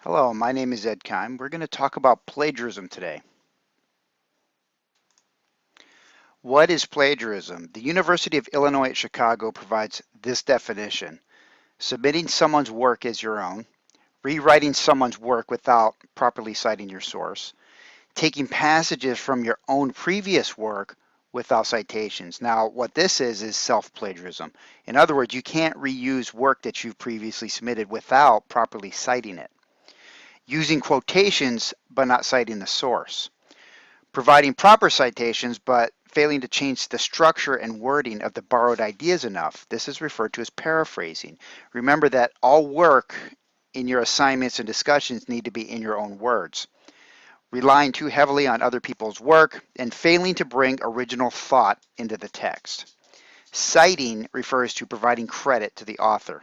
Hello, my name is Ed Keim. We're going to talk about plagiarism today. What is plagiarism? The University of Illinois at Chicago provides this definition: submitting someone's work as your own, rewriting someone's work without properly citing your source, taking passages from your own previous work without citations. Now, what this is self-plagiarism. In other words, you can't reuse work that you've previously submitted without properly citing it. Using quotations but not citing the source. Providing proper citations but failing to change the structure and wording of the borrowed ideas enough. This is referred to as paraphrasing. Remember that all work in your assignments and discussions need to be in your own words. Relying too heavily on other people's work and failing to bring original thought into the text. Citing refers to providing credit to the author.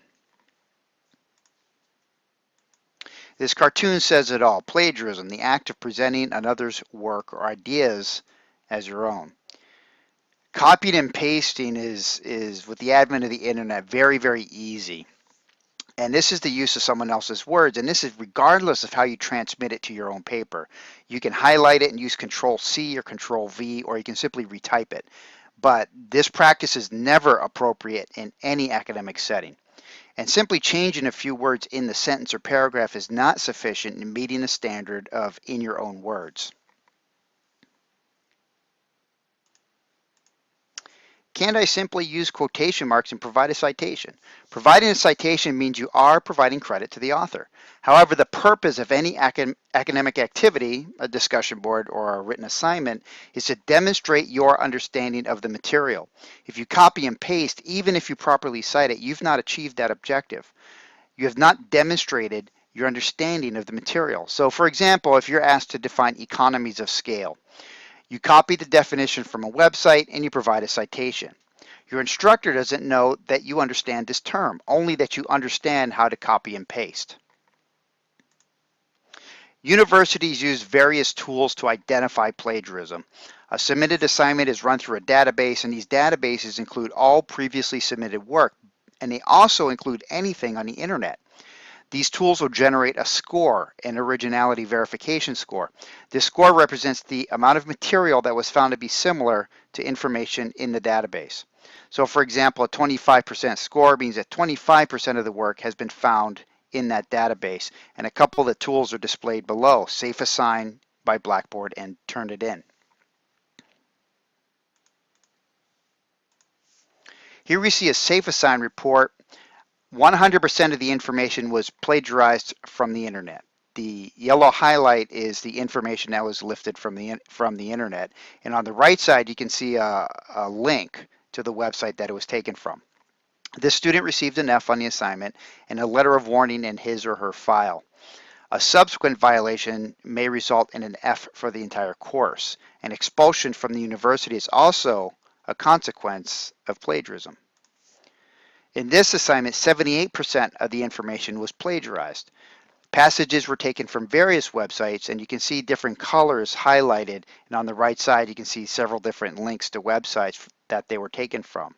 This cartoon says it all. Plagiarism, the act of presenting another's work or ideas as your own. Copying and pasting is with the advent of the internet, very easy. And this is the use of someone else's words, and this is regardless of how you transmit it to your own paper. You can highlight it and use Control-C or Control-V, or you can simply retype it. But this practice is never appropriate in any academic setting. And simply changing a few words in the sentence or paragraph is not sufficient in meeting the standard of in your own words. Can't I simply use quotation marks and provide a citation? Providing a citation means you are providing credit to the author. However, the purpose of any academic activity, a discussion board or a written assignment, is to demonstrate your understanding of the material. If you copy and paste, even if you properly cite it, you've not achieved that objective. You have not demonstrated your understanding of the material. So for example, if you're asked to define economies of scale, you copy the definition from a website and you provide a citation. Your instructor doesn't know that you understand this term, only that you understand how to copy and paste. Universities use various tools to identify plagiarism. A submitted assignment is run through a database, and these databases include all previously submitted work, and they also include anything on the internet. These tools will generate a score, an originality verification score. This score represents the amount of material that was found to be similar to information in the database. So for example, a 25% score means that 25% of the work has been found in that database. And a couple of the tools are displayed below: Safe Assign by Blackboard and Turnitin. Here we see a Safe Assign report. 100% of the information was plagiarized from the internet. The yellow highlight is the information that was lifted from the internet. And on the right side, you can see a link to the website that it was taken from. This student received an F on the assignment and a letter of warning in his or her file. A subsequent violation may result in an F for the entire course. An expulsion from the university is also a consequence of plagiarism. In this assignment, 78% of the information was plagiarized. Passages were taken from various websites, and you can see different colors highlighted, and on the right side you can see several different links to websites that they were taken from.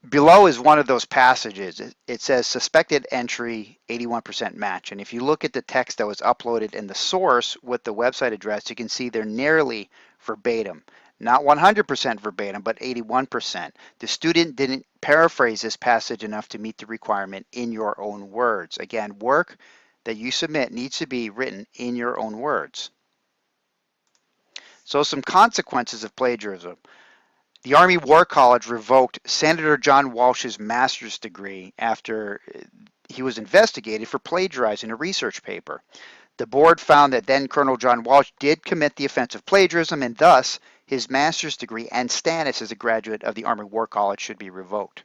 Below is one of those passages. It says suspected entry 81% match, and if you look at the text that was uploaded in the source with the website address, you can see they're nearly verbatim. Not 100% verbatim, but 81%. The student didn't paraphrase this passage enough to meet the requirement in your own words. Again, work that you submit needs to be written in your own words. So some consequences of plagiarism. The Army War College revoked Senator John Walsh's master's degree after he was investigated for plagiarizing a research paper. The board found that then Colonel John Walsh did commit the offense of plagiarism, and thus his master's degree and status as a graduate of the Army War College should be revoked.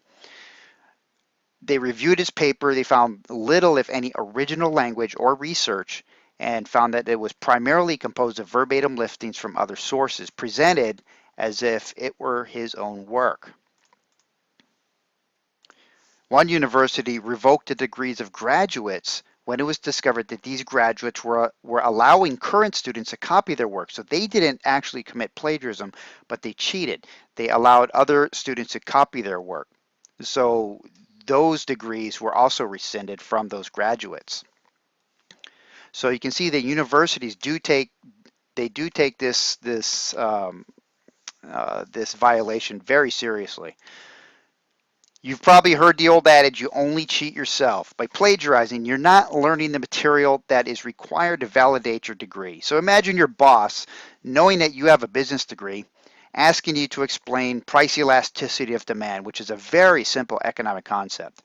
They reviewed his paper. They found little, if any, original language or research, and found that it was primarily composed of verbatim liftings from other sources, presented as if it were his own work. One university revoked the degrees of graduates when it was discovered that these graduates were allowing current students to copy their work. So they didn't actually commit plagiarism, but they cheated. They allowed other students to copy their work. So those degrees were also rescinded from those graduates. So you can see that universities do take this violation very seriously. You've probably heard the old adage, you only cheat yourself. By plagiarizing, you're not learning the material that is required to validate your degree. So imagine your boss, knowing that you have a business degree, asking you to explain price elasticity of demand, which is a very simple economic concept.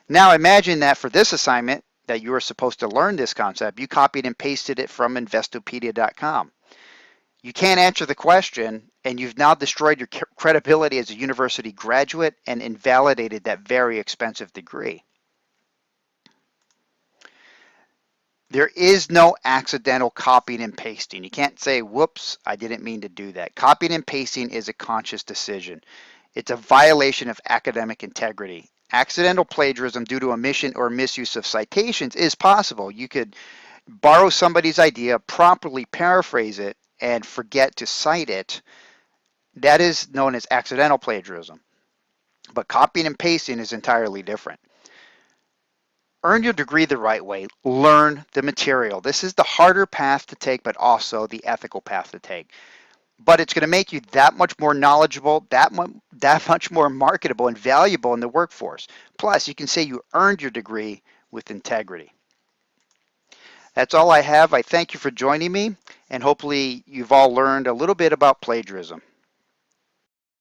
Now imagine that for this assignment that you were supposed to learn this concept, you copied and pasted it from investopedia.com. You can't answer the question, and you've now destroyed your credibility as a university graduate and invalidated that very expensive degree. There is no accidental copying and pasting. You can't say, whoops, I didn't mean to do that. Copying and pasting is a conscious decision. It's a violation of academic integrity. Accidental plagiarism due to omission or misuse of citations is possible. You could borrow somebody's idea, properly paraphrase it, and forget to cite it. That is known as accidental plagiarism. But copying and pasting is entirely different. Earn your degree the right way. Learn the material. This is the harder path to take, but also the ethical path to take. But it's going to make you that much more knowledgeable, that much more marketable and valuable in the workforce. Plus, you can say you earned your degree with integrity. That's all I have. I thank you for joining me, and hopefully you've all learned a little bit about plagiarism.